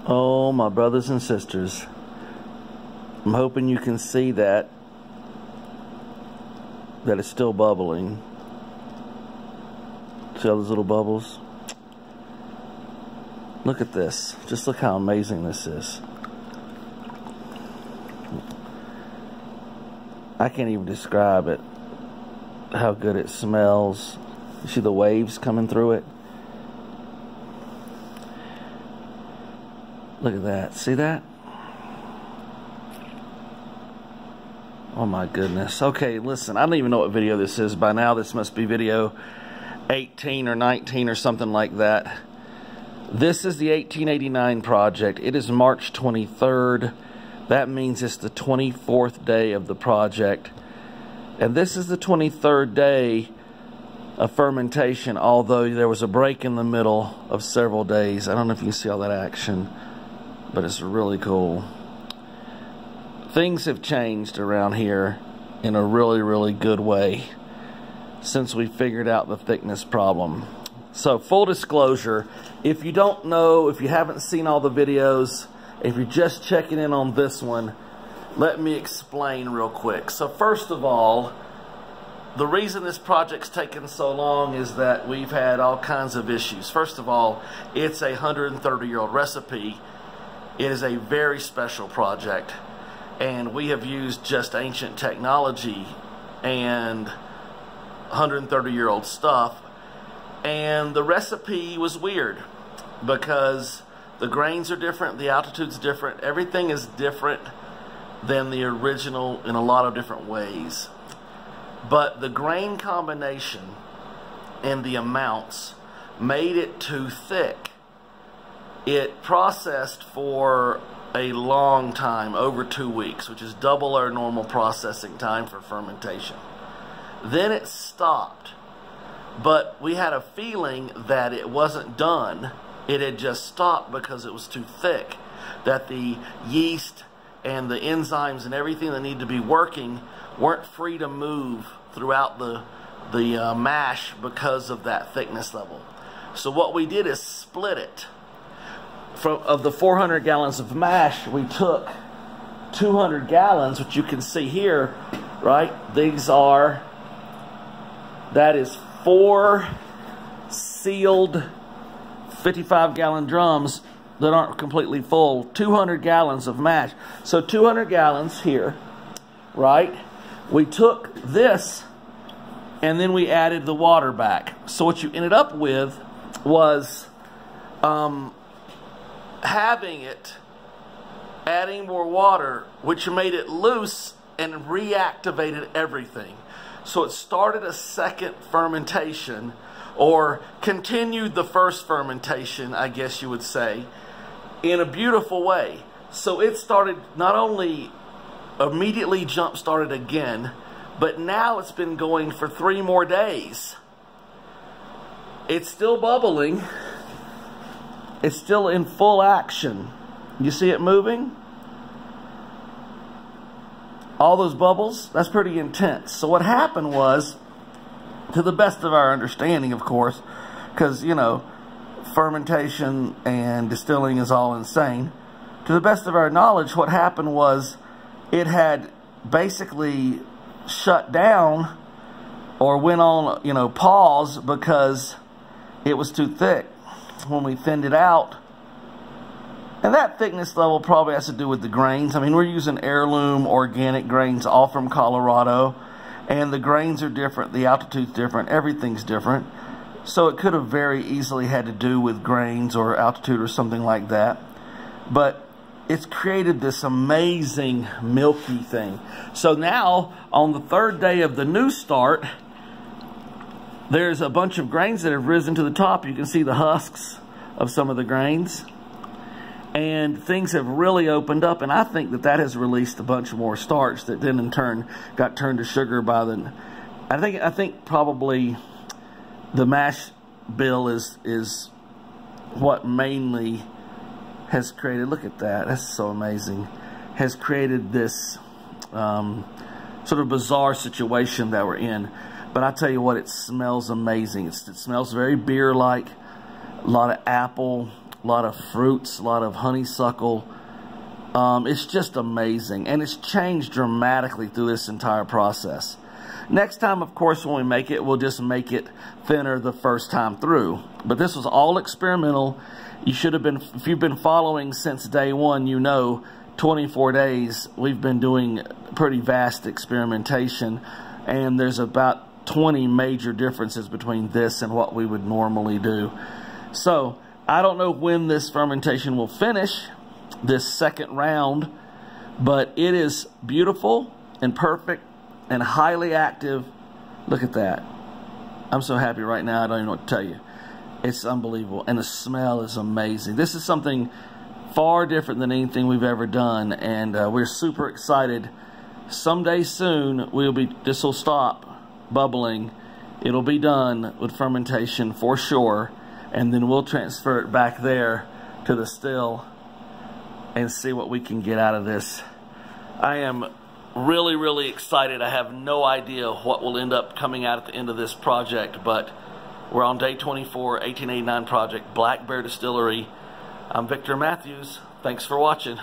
Oh, my brothers and sisters, I'm hoping you can see that it's still bubbling. See all those little bubbles? Look at this. Just look how amazing this is. I can't even describe it, how good it smells. You see the waves coming through it? Look at that. See that? Oh my goodness. Okay, listen, I don't even know what video this is by now. This must be video 18 or 19 or something like that. This is the 1889 project. It is March 23rd. That means it's the 24th day of the project. And this is the 23rd day of fermentation, although there was a break in the middle of several days. I don't know if you can see all that action, but it's really cool. Things have changed around here in a really, really good way since we figured out the thickness problem. So, full disclosure, if you don't know, if you haven't seen all the videos, if you're just checking in on this one, let me explain real quick. So first of all, the reason this project's taken so long is that we've had all kinds of issues. First of all, it's a 130-year-old recipe. It is a very special project, and we have used just ancient technology and 130-year-old stuff, and the recipe was weird because the grains are different, the altitude's different, everything is different than the original in a lot of different ways. But the grain combination and the amounts made it too thick. It processed for a long time, over 2 weeks, which is double our normal processing time for fermentation. Then it stopped, but we had a feeling that it wasn't done. It had just stopped because it was too thick, that the yeast and the enzymes and everything that need to be working weren't free to move throughout the mash because of that thickness level. So what we did is split it. Of the 400 gallons of mash, we took 200 gallons, which you can see here, right? That is 4 sealed 55-gallon drums that aren't completely full, 200 gallons of mash. So 200 gallons here, right? We took this and then we added the water back. So what you ended up with was adding more water, which made it loose and reactivated everything. So it started a second fermentation, or continued the first fermentation, I guess you would say, in a beautiful way. So it started, not only immediately jump-started again, but now it's been going for 3 more days. It's still bubbling. It's still in full action. You see it moving? All those bubbles? That's pretty intense. So what happened was, to the best of our understanding, of course, because, you know, fermentation and distilling is all insane. To the best of our knowledge, what happened was it had basically shut down or went on, you know, pause because it was too thick when we thinned it out. And that thickness level probably has to do with the grains. I mean, we're using heirloom organic grains all from Colorado. And the grains are different, the altitude's different, everything's different. So it could have very easily had to do with grains or altitude or something like that. But it's created this amazing milky thing. So now, on the 3rd day of the new start, there's a bunch of grains that have risen to the top. You can see the husks of some of the grains. And things have really opened up, and I think that has released a bunch more starch that then in turn got turned to sugar by the... I think probably the mash bill is what mainly has created... Look at that, that's so amazing. Has created this sort of bizarre situation that we're in. But I tell you what, it smells amazing. It smells very beer-like. A lot of apple, of fruits, a lot of honeysuckle. It's just amazing, and it's changed dramatically through this entire process. Next time, of course, when we make it, we'll just make it thinner the first time through. But this was all experimental. You should have been, if you've been following since day one, you know 24 days we've been doing pretty vast experimentation, and there's about 20 major differences between this and what we would normally do. So I don't know when this fermentation will finish, this second round, but it is beautiful and perfect and highly active. Look at that. I'm so happy right now, I don't even know what to tell you. It's unbelievable, and the smell is amazing. This is something far different than anything we've ever done, and we're super excited. Someday soon, this will stop bubbling. It'll be done with fermentation for sure, and then we'll transfer it back there to the still and see what we can get out of this. I am really, really excited. I have no idea what will end up coming out at the end of this project, but we're on day 24, 1889 project, Black Bear Distillery. I'm Victor Matthews. Thanks for watching.